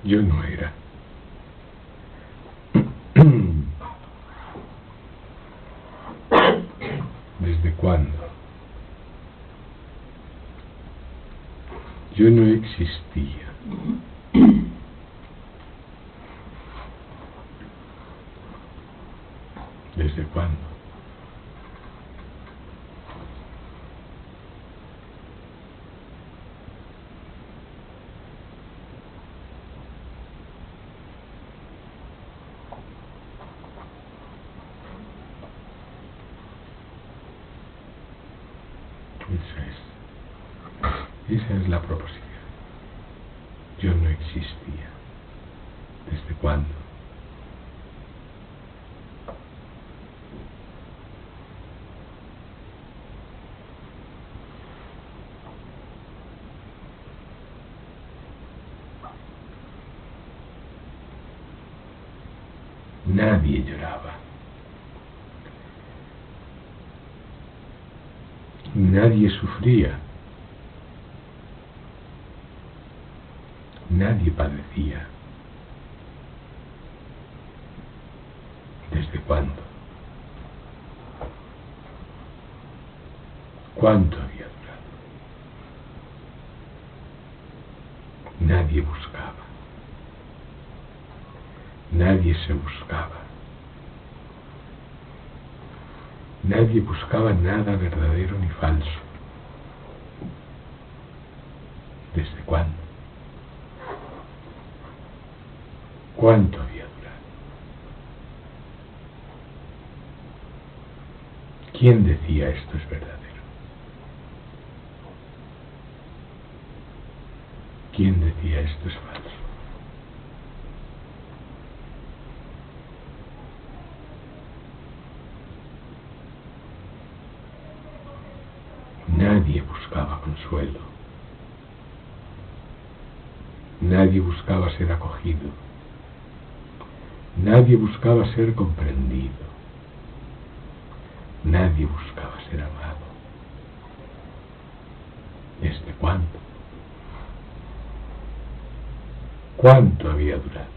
Yo no era. ¿Desde cuándo? Yo no existía. ¿Desde cuándo? Esa es la proposición. Yo no existía. ¿Desde cuándo? Nadie lloraba. Nadie sufría. Nadie padecía. ¿Desde cuándo? ¿Cuánto había durado? Nadie buscaba. Nadie se buscaba. Nadie buscaba nada verdadero ni falso. ¿Desde cuándo? ¿Cuánto había durado? ¿Quién decía esto es verdadero? ¿Quién decía esto es falso? Nadie buscaba consuelo. Nadie buscaba ser acogido. Nadie buscaba ser comprendido. Nadie buscaba ser amado. ¿Desde cuándo? ¿Cuánto había durado?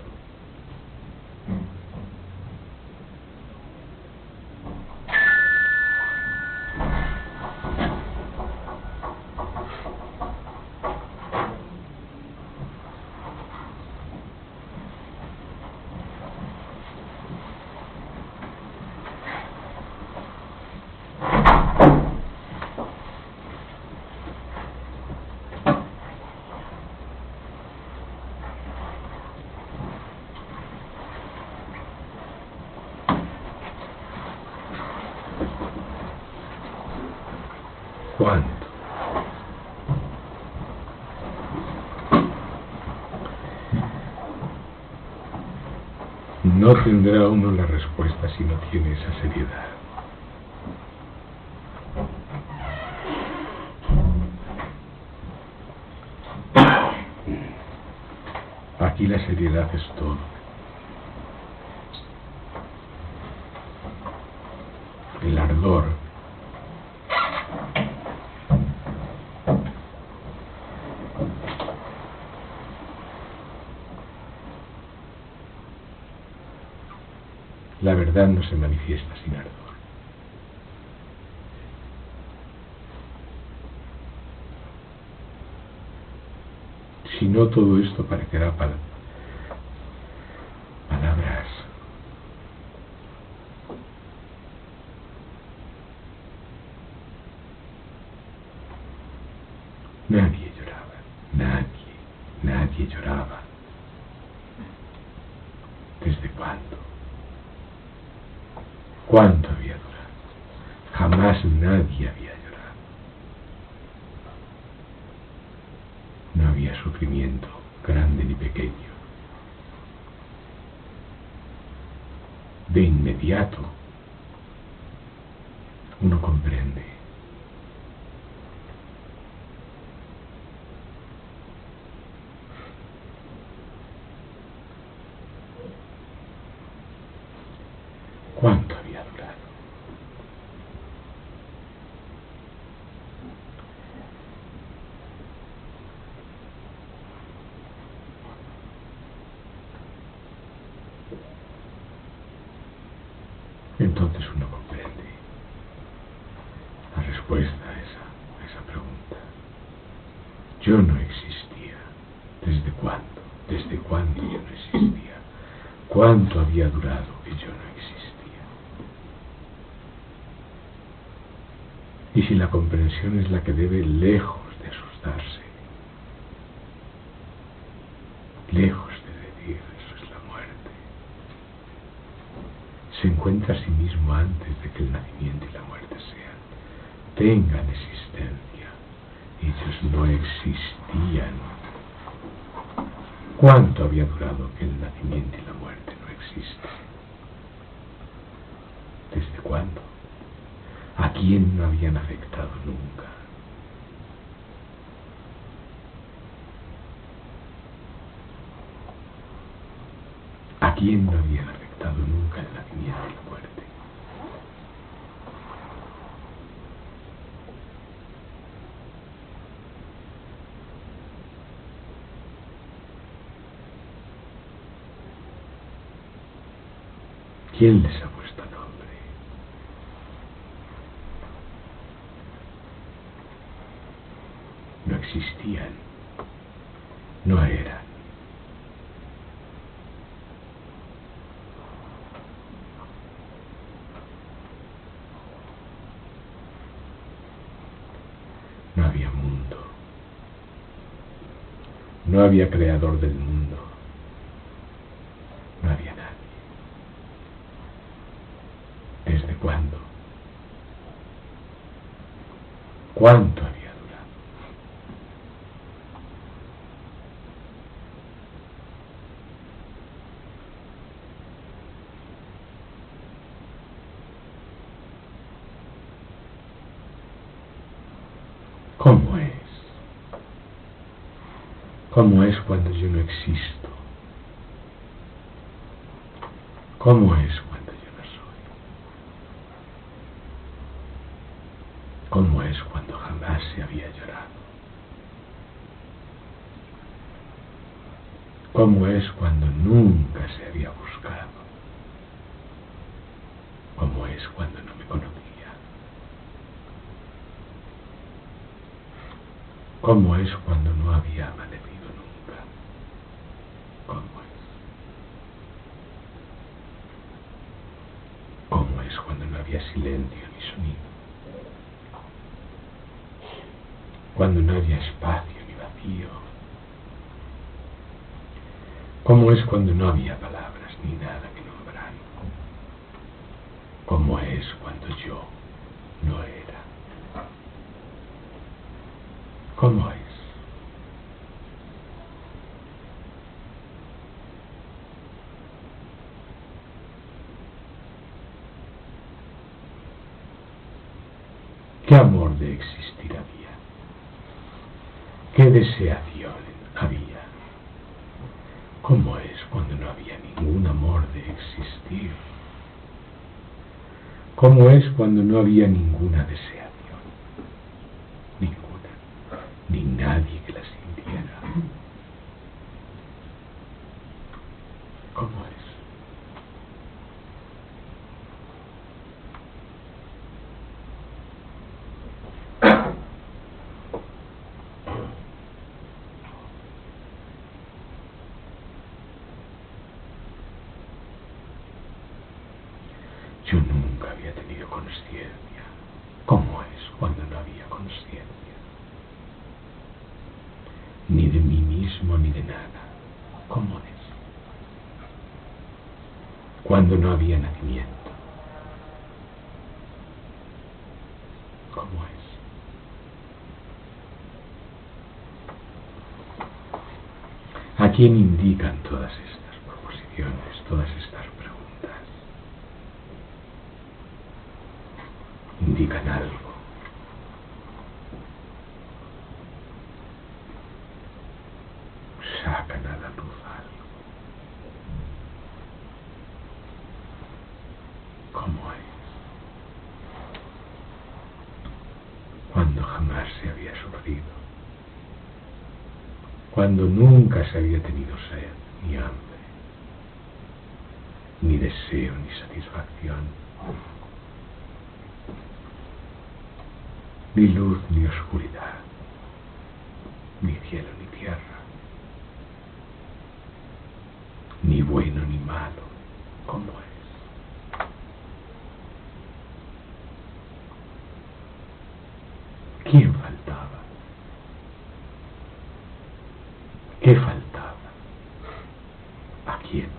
¿Cuánto? No tendrá uno la respuesta si no tiene esa seriedad. Aquí la seriedad es todo. El ardor. La verdad no se manifiesta sin ardor. Si no, todo esto parecerá palabras. Nadie lloraba. Nadie lloraba. ¿Desde cuándo? ¿Cuánto había durado? Jamás nadie había llorado. No había sufrimiento, grande ni pequeño. De inmediato, uno comprende. ¿Cuánto había durado? respuesta a esa pregunta. Yo no existía. ¿Desde cuándo? ¿Desde cuándo yo no existía? ¿Cuánto había durado que yo no existía? Y si la comprensión es la que debe, lejos de asustarse, lejos de decir eso es la muerte, se encuentra a sí mismo antes de que el nacimiento y la muerte tengan existencia. Ellos no existían. ¿Cuánto había durado que el nacimiento y la muerte no existen? ¿Desde cuándo? ¿A quién no habían afectado nunca? ¿A quién no habían afectado nunca el nacimiento y la muerte? ¿Quién les ha puesto nombre? No existían, no eran. No había mundo, no había creador del mundo, no había nadie. ¿Desde cuándo? ¿Cuánto había durado? ¿Cómo es? ¿Cómo es cuando yo no existo? ¿Cómo es cuando yo no soy? ¿Cómo es cuando jamás se había llorado? ¿Cómo es cuando nunca se había buscado? ¿Cómo es cuando no me conocía? ¿Cómo es cuando no había amanecido nunca? ¿Cómo es? ¿Cómo es cuando no había silencio ni sonido? Cuando no había espacio ni vacío. ¿Cómo es cuando no había palabras ni nada que nombrar? ¿Cómo es cuando yo no era? ¿Cómo es? ¿Qué amor de existir había? ¿Qué deseación había? ¿Cómo es cuando no había ningún amor de existir? ¿Cómo es cuando no había ninguna deseación? Ninguna. Ni nadie que la sintiera. ¿Cómo es? Yo nunca había tenido conciencia. ¿Cómo es cuando no había conciencia? Ni de mí mismo ni de nada. ¿Cómo es? Cuando no había nacimiento. ¿Cómo es? ¿A quién indican todas estas proposiciones, todas estas preguntas? Indican algo. Sacan a la luz algo. ¿Cómo es? Cuando jamás se había sufrido. Cuando nunca se había tenido sed, ni hambre, ni deseo, ni satisfacción. ni luz ni oscuridad, ni cielo ni tierra, ni bueno ni malo, como es. ¿Quién faltaba? ¿Qué faltaba? ¿A quién?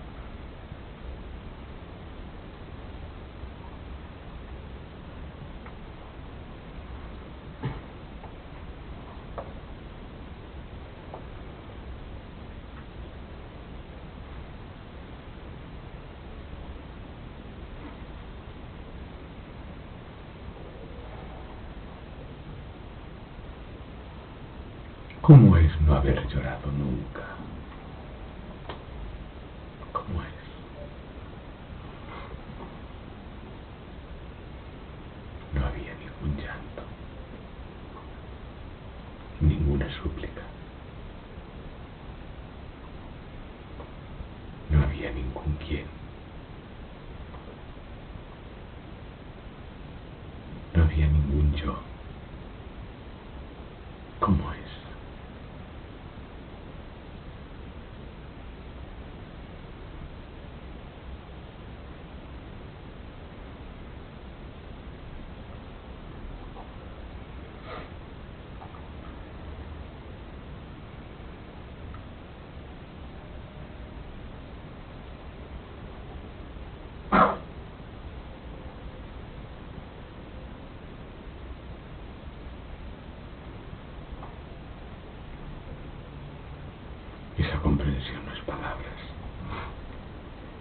¿Cómo es no haber llorado nunca? ¿Cómo es? No había ningún llanto, ninguna súplica. No había ningún quién. No había ningún yo. ¿Cómo es? Esa comprensión no es palabras,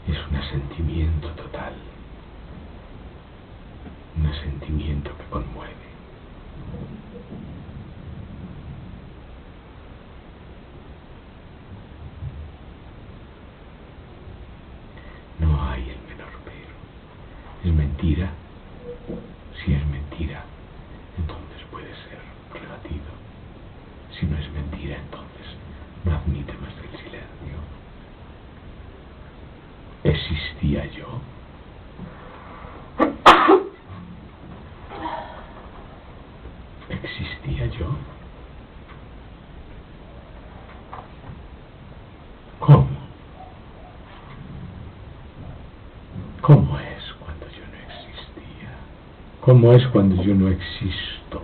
es un asentimiento total, un asentimiento que conmueve. No hay el menor pero. ¿Es mentira? Si es mentira, entonces puede ser rebatido. Si no es mentira, entonces no admite más que el silencio. ¿Existía yo? ¿Existía yo? ¿Cómo? ¿Cómo es cuando yo no existía? ¿Cómo es cuando yo no existo?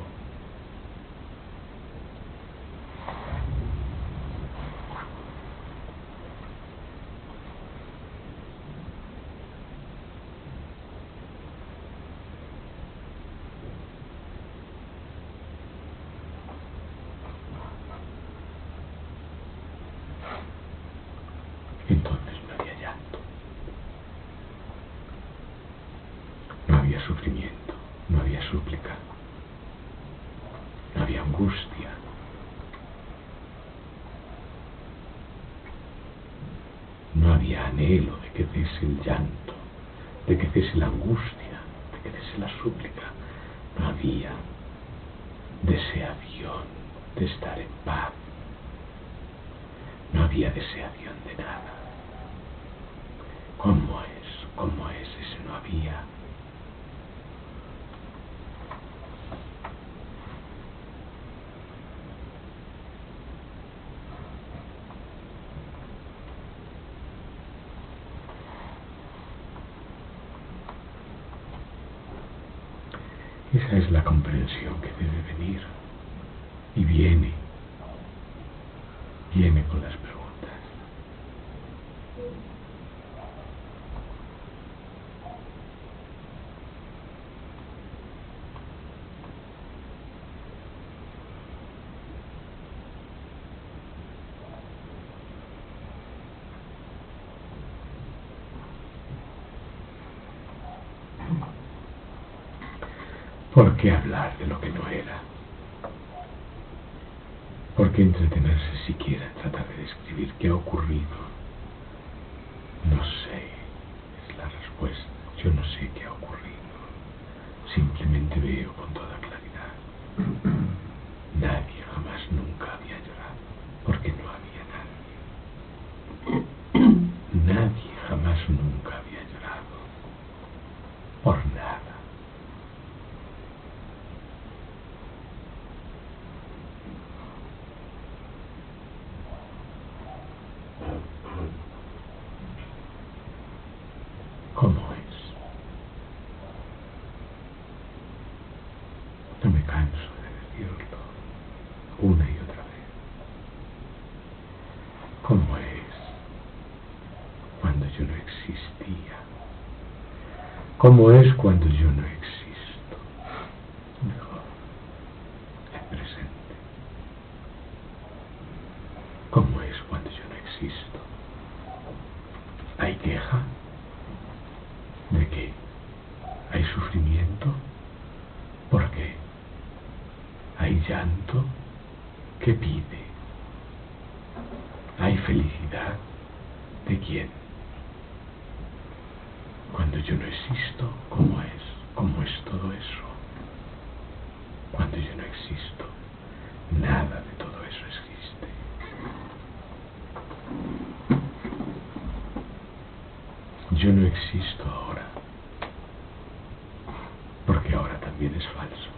Entonces no había llanto, no había sufrimiento, no había súplica, no había angustia, no había anhelo de que cese el llanto, de que cese la angustia, de que cese la súplica, no había deseación de estar en paz, no había deseación de nada. ¿Cómo es? ¿Cómo es ese no había? Esa es la comprensión que debe venir y viene con las preguntas. ¿Por qué hablar de lo que no era? ¿Por qué entretenerse siquiera en tratar de describir qué ha ocurrido? No sé, es la respuesta. Yo no sé qué ha ocurrido. Simplemente veo con toda claridad. Nadie jamás nunca había llorado, porque no había nadie. Nadie jamás nunca había llorado, por nada. ¿Cómo es cuando yo no existo? Mejor, el presente. ¿Cómo es cuando yo no existo? ¿Hay queja? ¿De qué? ¿Hay sufrimiento? ¿Por qué? ¿Hay llanto? ¿Qué pide? ¿Hay felicidad? ¿De quién? Cuando yo no existo, ¿cómo es? ¿Cómo es todo eso? Cuando yo no existo, nada de todo eso existe. Yo no existo ahora, porque ahora también es falso.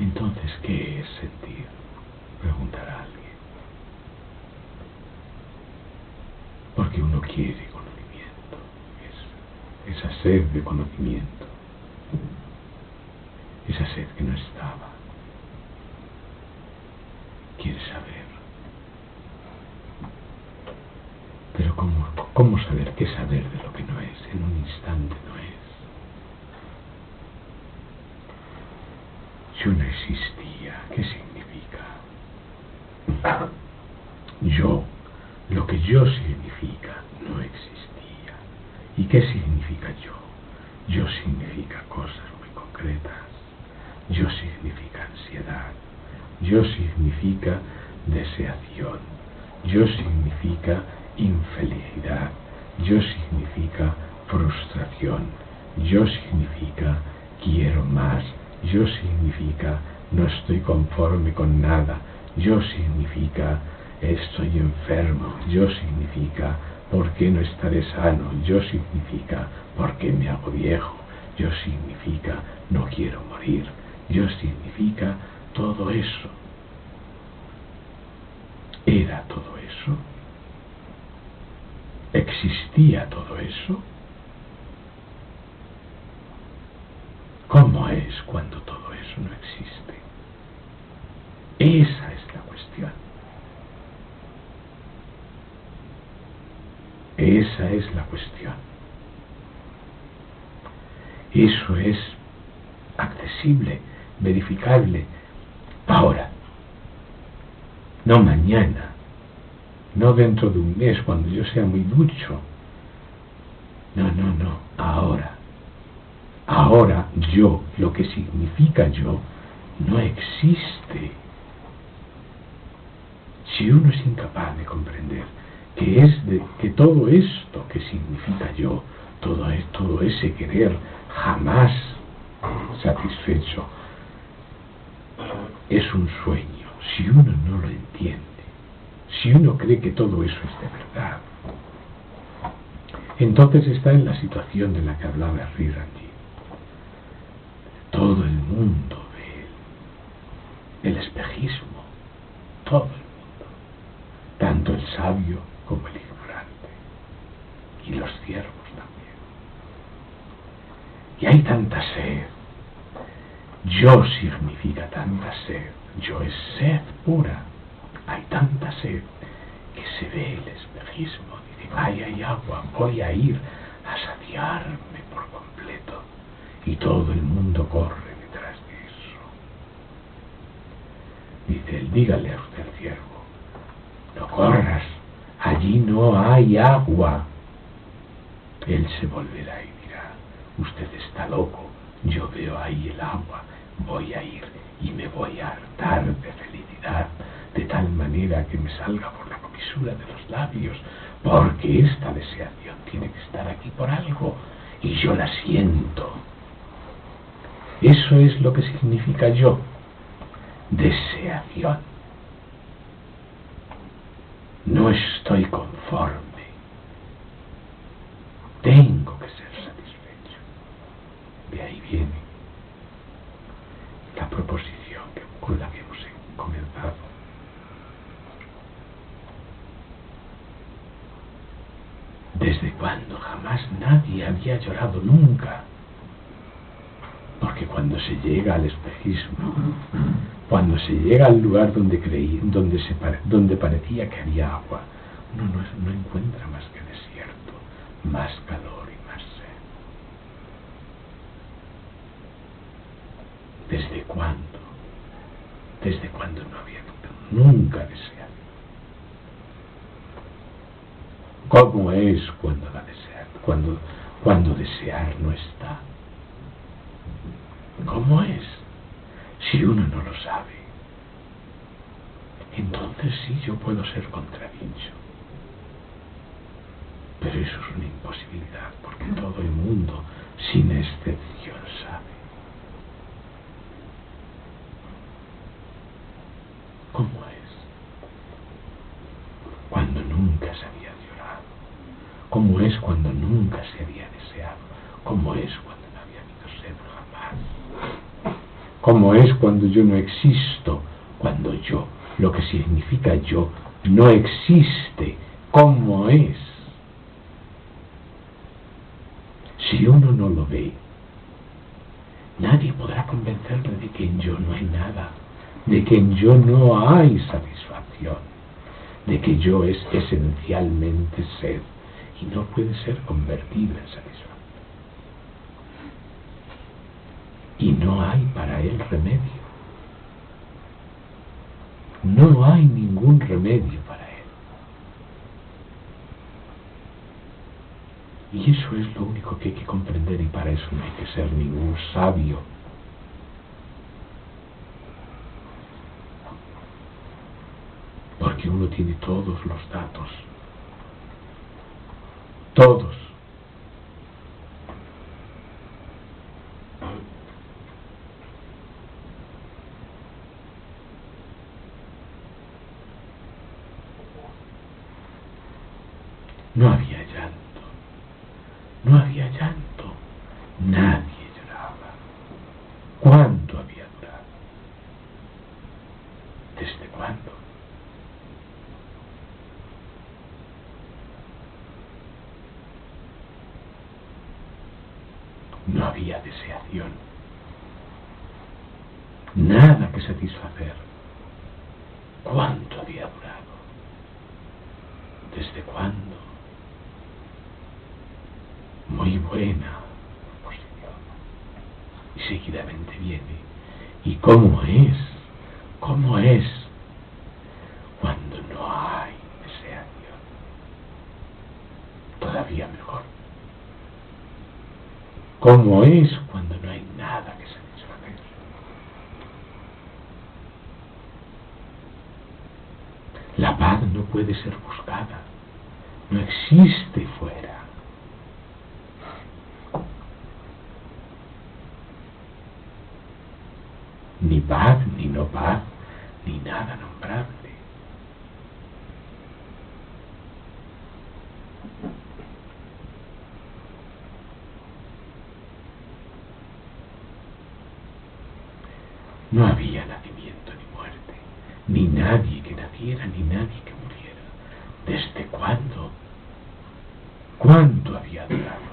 Entonces, ¿qué es sentir? Preguntará alguien. Porque uno quiere conocimiento, esa sed de conocimiento, esa sed que no estaba. Quiere saber. Pero ¿cómo saber qué saber de lo que no es? En un instante no es. Yo no existía. ¿Qué significa? Yo, lo que yo significa, no existía. ¿Y qué significa yo? Yo significa cosas muy concretas. Yo significa ansiedad. Yo significa deseación. Yo significa infelicidad. Yo significa frustración. Yo significa quiero más. Yo significa no estoy conforme con nada. Yo significa estoy enfermo. Yo significa ¿por qué no estaré sano? Yo significa ¿por qué me hago viejo? Yo significa no quiero morir. Yo significa todo eso. ¿Era todo eso? ¿Existía todo eso? ¿Cómo es cuando todo eso no existe? Esa es la cuestión. Esa es la cuestión. Eso es accesible, verificable, ahora. No mañana, no dentro de un mes, cuando yo sea muy ducho. No, ahora. Ahora yo, lo que significa yo, no existe. Si uno es incapaz de comprender que todo esto que significa yo, todo ese querer jamás satisfecho, es un sueño. Si uno no lo entiende, si uno cree que todo eso es de verdad, entonces está en la situación de la que hablaba Rirandi. Todo el mundo ve el espejismo, todo el mundo, tanto el sabio como el ignorante, y los ciervos también. Y hay tanta sed. Yo significa tanta sed. Yo es sed pura. Hay tanta sed que se ve el espejismo. Dice, ay, hay agua, voy a ir a saciarme por completo. Y todo el mundo corre detrás de eso. Dice él, dígale a usted, ciervo, no corras, allí no hay agua. Él se volverá y dirá, usted está loco, yo veo ahí el agua, voy a ir y me voy a hartar de felicidad, de tal manera que me salga por la comisura de los labios, porque esta deseación tiene que estar aquí por algo, y yo la siento. Eso es lo que significa yo, deseación. No estoy conforme. Tengo que ser satisfecho. De ahí viene la proposición con la que hemos comenzado. ¿Desde cuándo? Jamás nadie había llorado nunca. Porque cuando se llega al espejismo, Cuando se llega al lugar donde donde parecía que había agua, uno no encuentra más que desierto, más calor y más sed. ¿Desde cuándo? ¿Desde cuándo no había nunca deseado? ¿Cómo es cuando la desear? Cuando desear no está. ¿Cómo es? Si uno no lo sabe, entonces sí yo puedo ser contradicho. Pero eso es una imposibilidad, porque todo el mundo, sin excepción, sabe. ¿Cómo es? Cuando nunca se había llorado. ¿Cómo es cuando nunca se había deseado? ¿Cómo es cuando no había habido sed jamás? ¿Cómo es cuando yo no existo? Cuando yo, lo que significa yo, no existe. ¿Cómo es? Si uno no lo ve, nadie podrá convencerle de que en yo no hay nada, de que en yo no hay satisfacción, de que yo es esencialmente sed y no puede ser convertido en satisfacción. Y no hay para él remedio. No hay ningún remedio para él. Y eso es lo único que hay que comprender, y para eso no hay que ser ningún sabio. Porque uno tiene todos los datos. Todos. No había llanto. No había llanto. Nadie lloraba. ¿Cuánto había durado? ¿Desde cuándo? No había deseación. Nada que satisfacer. ¿Cuánto había durado? ¿Desde cuándo? Muy buena posición. Y seguidamente viene. ¿Y cómo es? ¿Cómo es cuando no hay deseación? Todavía mejor. ¿Cómo es cuando no hay nada que satisfacer? La paz no puede ser buscada. No existe fuera. Ni paz, ni no paz, ni nada nombrable. No había nacimiento ni muerte, ni nadie que naciera, ni nadie que muriera. ¿Desde cuándo? ¿Cuánto había durado?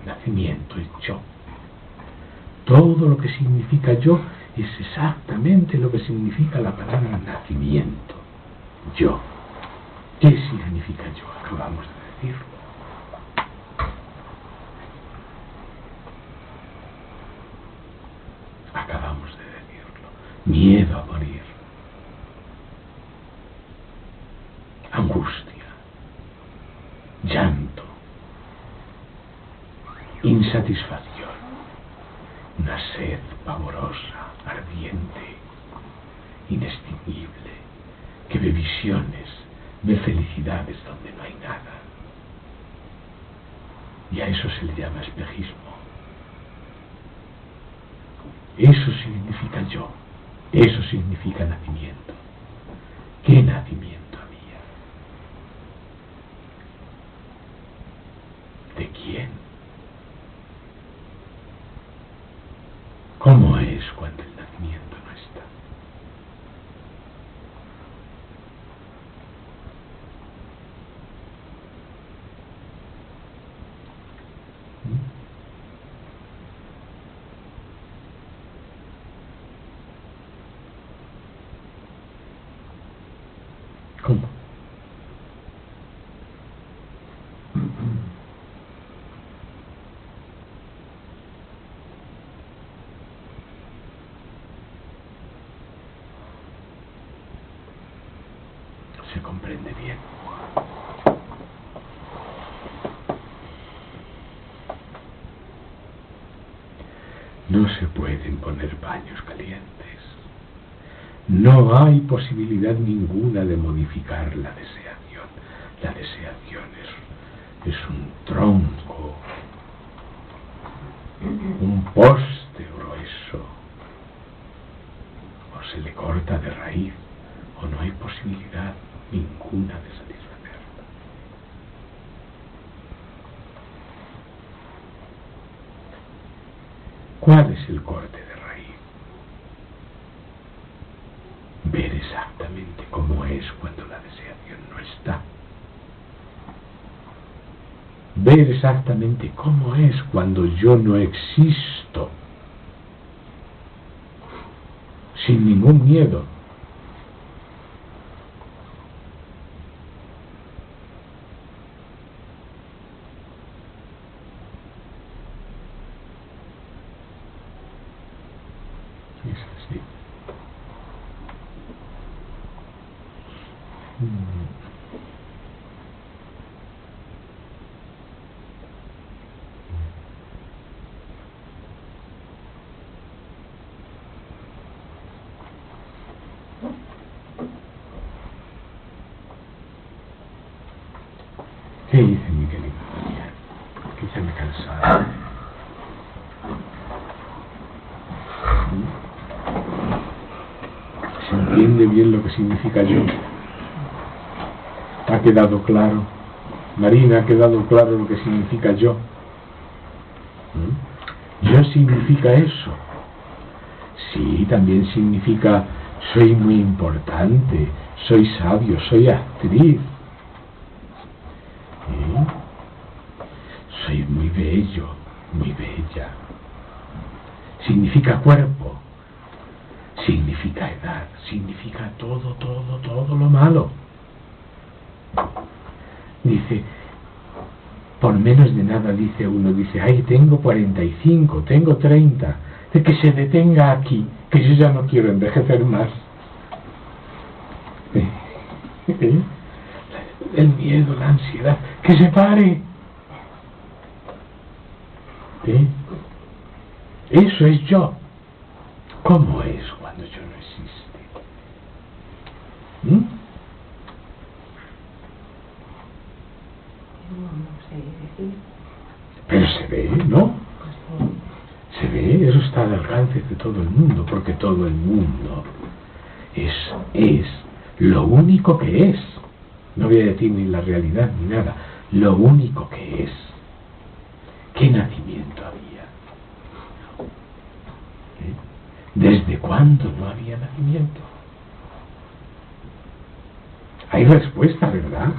Nacimiento es yo. Todo lo que significa yo es exactamente lo que significa la palabra nacimiento. Yo. ¿Qué significa yo? Acabamos de decirlo. Acabamos de decirlo. Miedo a morir. Angustia. Llanto. Insatisfacción. Una sed pavorosa, ardiente, inextinguible, que ve visiones, ve felicidades donde no hay nada. Y a eso se le llama espejismo. Eso significa yo. Eso significa nacimiento. ¿Qué nacimiento había? ¿De quién? ¿Cómo es cuando el nacimiento no está? comprende bien. No se pueden poner paños calientes. No hay posibilidad ninguna de modificar la deseación. La deseación es un tronco, un poste grueso. O se le corta de raíz, o no hay posibilidad ninguna de satisfacerla. ¿Cuál es el corte de raíz? Ver exactamente cómo es cuando la deseación no está. Ver exactamente cómo es cuando yo no existo. Sin ningún miedo. Es así. ¿Qué hice, mi querida María? Que ya me he cansado. ¿Se entiende bien lo que significa yo? ¿Ha quedado claro? Marina, ¿ha quedado claro lo que significa yo? Yo significa eso. Sí, también significa soy muy importante, soy sabio, soy actriz. Soy muy bello, muy bella. Significa cuerpo, significa edad, significa todo lo malo. Dice, por menos de nada dice uno, dice, ay, tengo 45, tengo 30, de que se detenga aquí, que yo ya no quiero envejecer más. El miedo, la ansiedad, que se pare. Eso es yo. ¿Cómo es cuando yo no existe? No sé decir. Pero se ve, ¿no? Se ve, eso está al alcance de todo el mundo, porque todo el mundo es lo único que es. No voy a decir ni la realidad ni nada, lo único que es. ¿Qué nacimiento había? ¿Desde cuándo no había nacimiento? Hay respuesta, ¿verdad?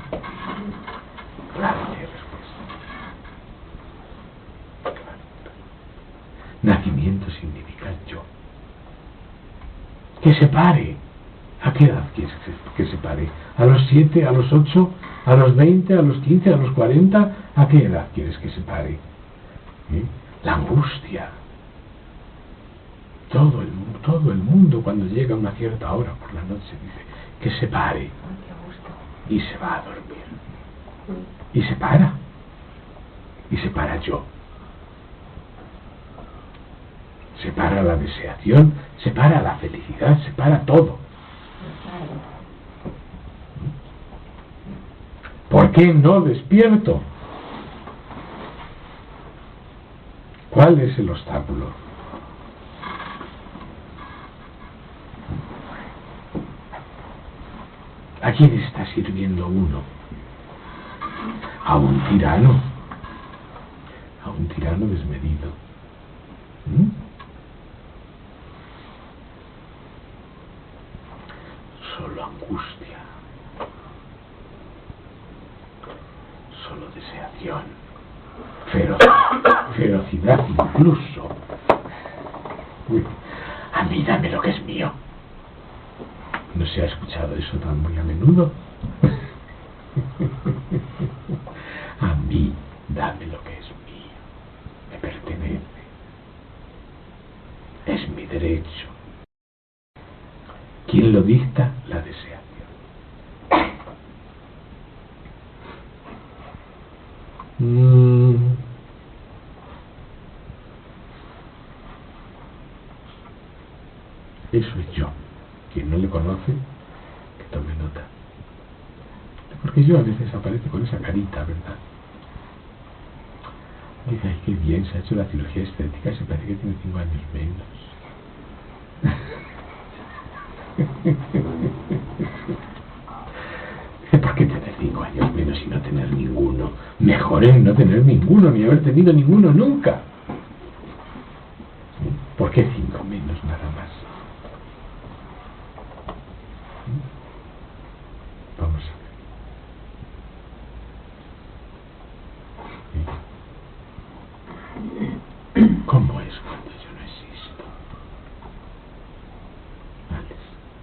Claro que hay respuesta. Claro. Nacimiento significa yo. Que se pare. ¿A qué edad quieres que se pare? ¿A los 7, a los 8, a los 20, a los 15, a los 40? ¿A qué edad quieres que se pare? La angustia. Todo el mundo cuando llega a una cierta hora por la noche dice que se pare y se va a dormir y se para yo, se para la deseación, se para la felicidad, se para todo. ¿Por qué no despierto? ¿Cuál es el obstáculo? ¿A quién está sirviendo uno? A un tirano desmedido. Solo angustia, solo deseación, ferocidad incluso. A mí dame lo que es mío. ¿No se ha escuchado eso tan muy a menudo? A mí, dame lo que es mío. Me pertenece. Es mi derecho. ¿Quién lo dicta? La deseación. Eso es yo. Quien no le conoce, que tome nota. Porque yo a veces aparece con esa carita, ¿verdad? Dice, ay, qué bien, se ha hecho la cirugía estética, se parece que tiene 5 años menos. ¿Por qué tener 5 años menos y no tener ninguno? Mejor es no tener ninguno, ni haber tenido ninguno nunca. ¿Por qué 5 menos nada más? Vamos a ver. ¿Cómo es cuando yo no existo? Alex,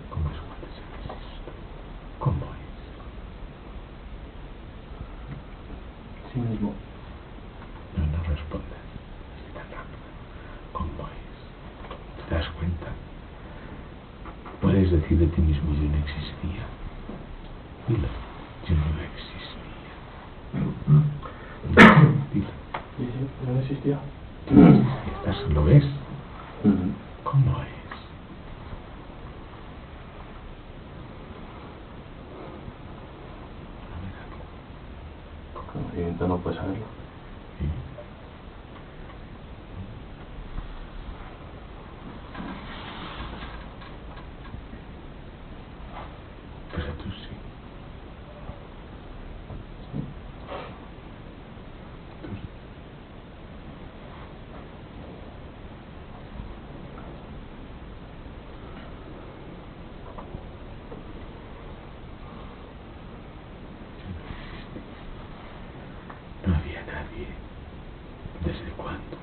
¿cómo es cuando yo no existo? ¿Cómo es? Sí mismo. No respondas. Es tan rápido. ¿Cómo es? ¿Te das cuenta? Puedes decir de ti mismo, yo no existía. Dilo, yo no existía. Dilo. Sí, yo no existía. ¿Lo ves? ¿Cómo es? Conocimiento no puedes saberlo. Sí. Pero tú sí. Tú sí. No había nadie. ¿Desde cuándo?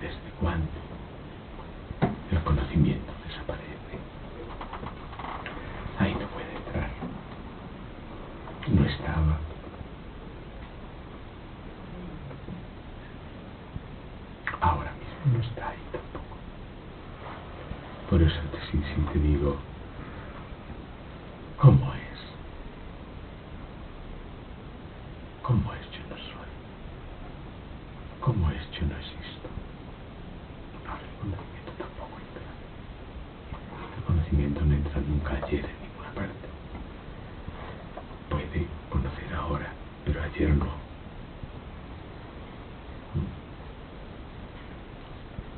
¿Desde cuándo? El conocimiento desaparece. Ahí no puede entrar. No estaba. Ahora mismo no está ahí tampoco. Por eso sí te digo, ¿cómo es? ¿Cómo es yo no soy? ¿Cómo es yo no existo? Ahora el conocimiento tampoco entra. El conocimiento no entra nunca ayer en ninguna parte. Puede conocer ahora, pero ayer no.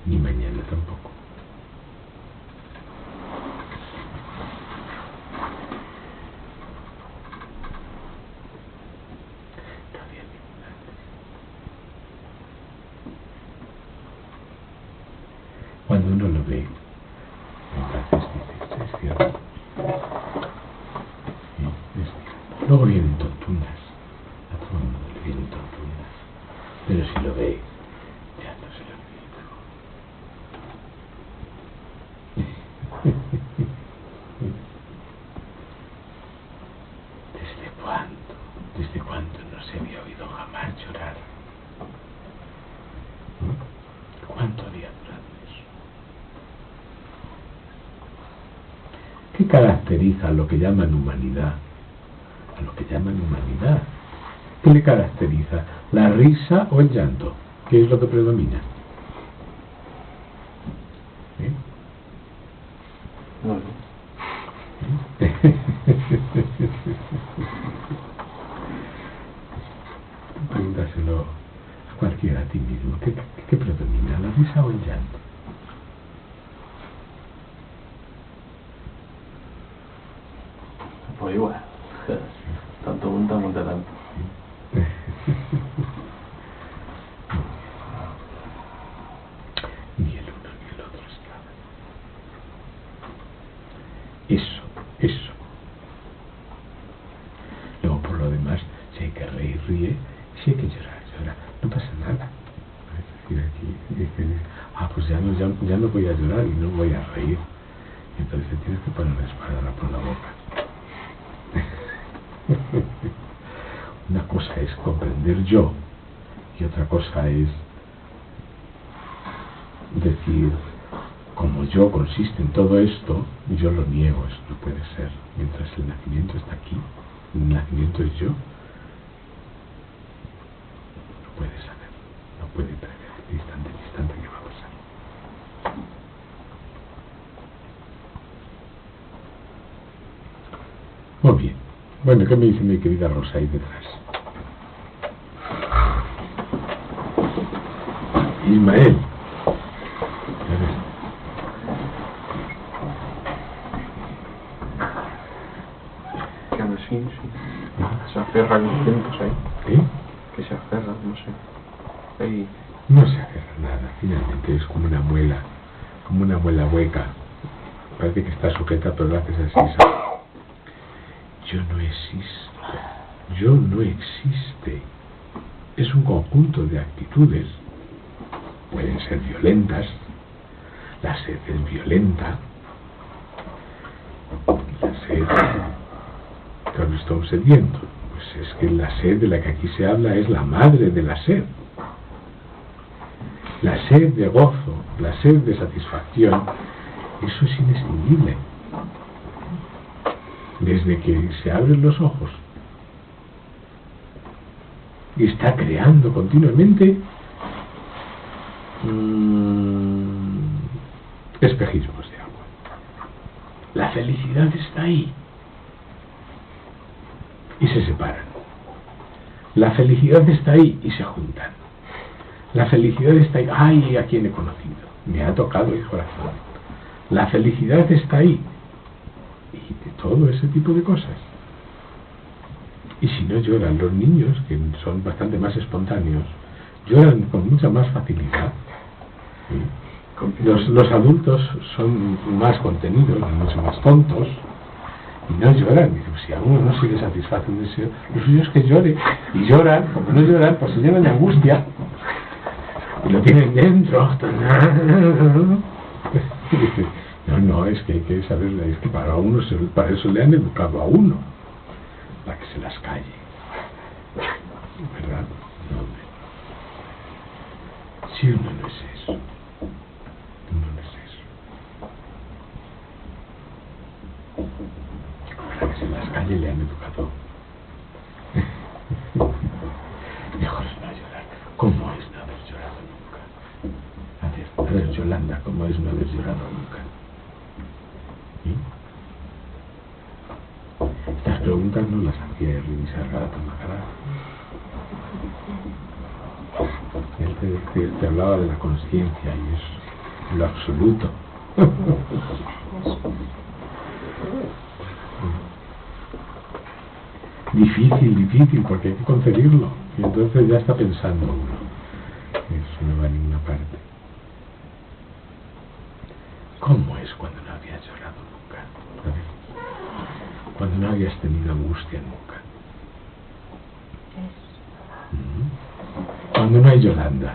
Ni mañana tampoco. No había ningún antes. Cuando uno lo ve, entonces dice, es cierto. Sí, es cierto. Luego vienen tontunas. A todo el mundo le vienen tontunas. Pero si lo ve, ya no se lo olvida. ¿Desde cuándo? ¿Desde cuándo no se había oído jamás llorar? ¿Cuánto había durado eso? ¿Qué caracteriza a lo que llaman humanidad? A lo que llaman humanidad. ¿Qué le caracteriza? ¿La risa o el llanto? ¿Qué es lo que predomina? ¿Eh? No. Pregúntaselo a cualquiera, a ti mismo. ¿Qué predomina? ¿La risa o el llanto? Pues igual. Tanto monta tanto. Ni el uno ni el otro estaban. Eso. Luego, por lo demás, si hay que reír, ríe. Si hay que llorar, llora. No pasa nada. Es decir, aquí, pues ya no voy a llorar y no voy a reír. Entonces tienes que poner la espalda por la boca. Una cosa es comprender yo y otra cosa es decir, como el yo consiste en todo esto, yo lo niego, eso no puede ser. Mientras el nacimiento está aquí, el nacimiento es yo, no puede saber, no puede prever el instante que va a pasar. Muy bien. Bueno, ¿qué me dice mi querida Rosa ahí detrás? Ismael. Que aún así, sí. Se aferra a los vientos ahí. ¿Eh? Que se aferra, no sé. Ahí. No se aferra a nada, finalmente es como una muela hueca. Parece que está sujeta, pero la haces así, ¿sabes? Yo no existo. Yo no existe. Es un conjunto de actitudes. Pueden ser violentas. La sed es violenta. La sed... ¿Te has visto un sediento? Pues es que la sed de la que aquí se habla es la madre de la sed. La sed de gozo, la sed de satisfacción, eso es inextinguible. Desde que se abren los ojos y está creando continuamente espejismos de agua. La felicidad está ahí y se separan. La felicidad está ahí y se juntan. La felicidad está ahí. ¡Ay, a quién he conocido! Me ha tocado el corazón. La felicidad está ahí. Y de todo ese tipo de cosas. Y si no lloran los niños, que son bastante más espontáneos, lloran con mucha más facilidad. ¿Sí? Los adultos son más contenidos, mucho más tontos, y no lloran. Y si a uno no se le satisface un deseo, lo suyo es que llore. Y lloran, como no lloran, pues se llenan de angustia. Y lo tienen dentro. No, es que hay que saber, es que para eso le han educado a uno, para que se las calle. ¿Verdad? No, hombre. Si uno no es eso, uno no es eso. Para que se las calle le han educado. Mejor es no llorar. ¿Cómo es no haber llorado nunca? A ver, Yolanda, ¿cómo es no haber llorado nunca? ¿Sí? Estas preguntas no las hacía revisar Gata Maharaj. Él te hablaba de la conciencia y es lo absoluto. Difícil, porque hay que concebirlo. Y entonces ya está pensando uno. Eso no va a ninguna parte. ¿Cómo es cuando no habías llorado nunca? ¿Sabes? Cuando no habías tenido angustia nunca. Cuando no hay Yolanda.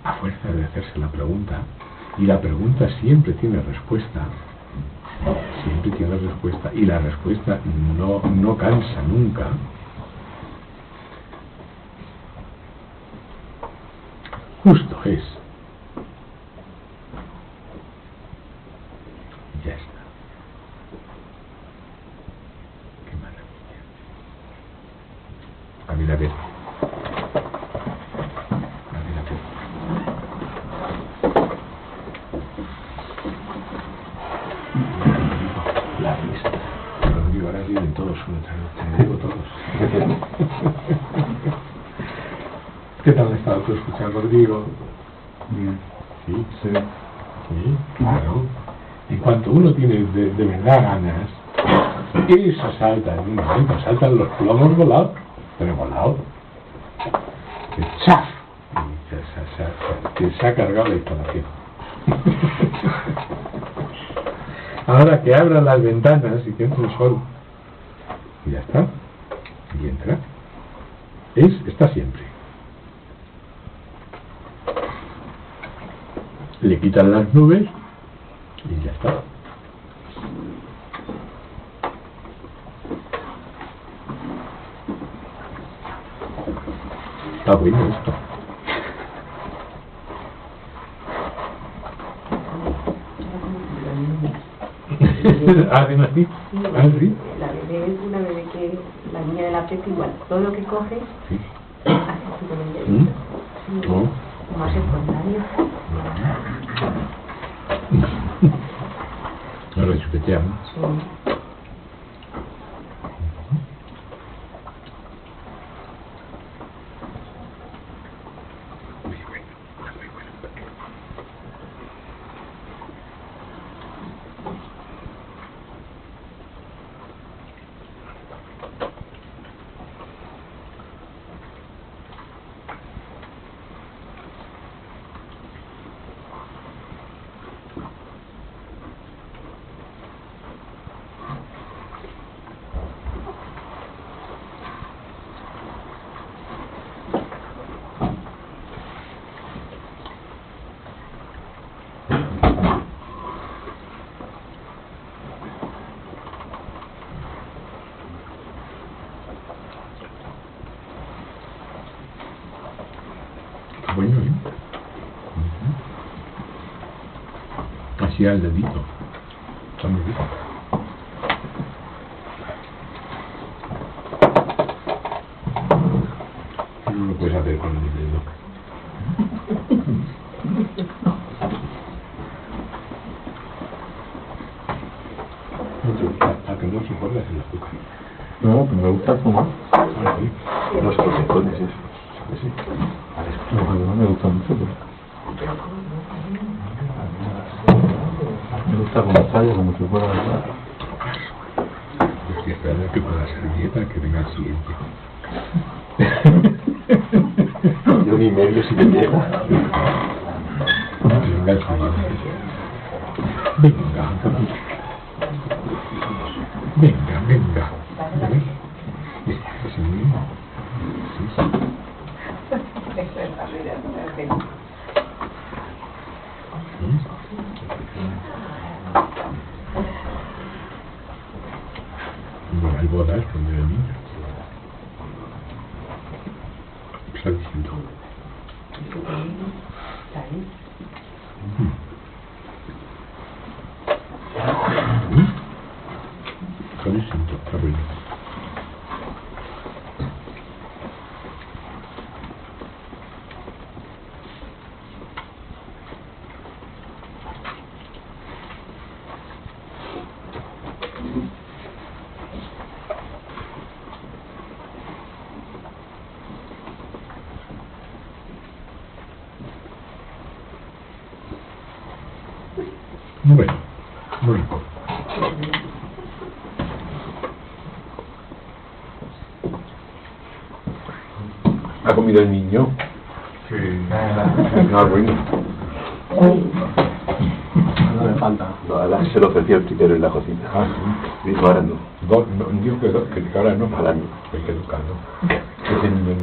A fuerza de hacerse la pregunta, y la pregunta siempre tiene respuesta, y la respuesta no cansa nunca. Justo es. Ya está. Qué maravilla. A ver. La lista. Rodrigo, ahora vienen todos juntos. Te digo todos. ¿Qué tal has estado tú escuchando, Rodrigo? Bien. Sí, claro. En cuanto uno tiene de verdad ganas, eso salta en un momento, saltan los plomos volados, pero volados. ¡Chaf! Y se ha cargado la instalación. Ahora que abran las ventanas y que entre el sol. Y ya está. Y entra. Está siempre. Le quitan las nubes y ya está. Está bueno esto. ¿Hacen así? Sí, ¿Ah, sí? la bebé es una bebé que la niña de la PET igual, todo lo que coge, Sí. hace así con el ¿Mm? dedito. Sí, Oh. más espontáneo. Ahora chupeteamos. Sí. Muy bueno, muy bueno. Está bueno, ¿eh? Así al dedito. Está muy bien. No lo puedes hacer con el dedo. A que no soportas el azúcar. No, pues me gusta fumar. Ah, sí. Los cosecones esos. ¿Sabes? Sí. No me gusta mucho, pero... Me gusta como sale, como si fuera verdad. Estoy esperando a que pueda ser dieta, que venga el siguiente. Yo ni medio si me llega. Que venga el siguiente. Venga. Venga, venga. ¿Ves? Sí. Sí, sí. Bueno, hay bodas cuando era niño. ¿Qué está diciendo? Está distinto, está bueno. Bueno, muy rico. ¿Ha comido el niño? Sí. No, bueno. No me falta. No, ahora se lo ofreció el primero en la cocina. Ah, sí. Dijo, ahora no. Digo que ahora no. Ahora no. Hay que educarlo.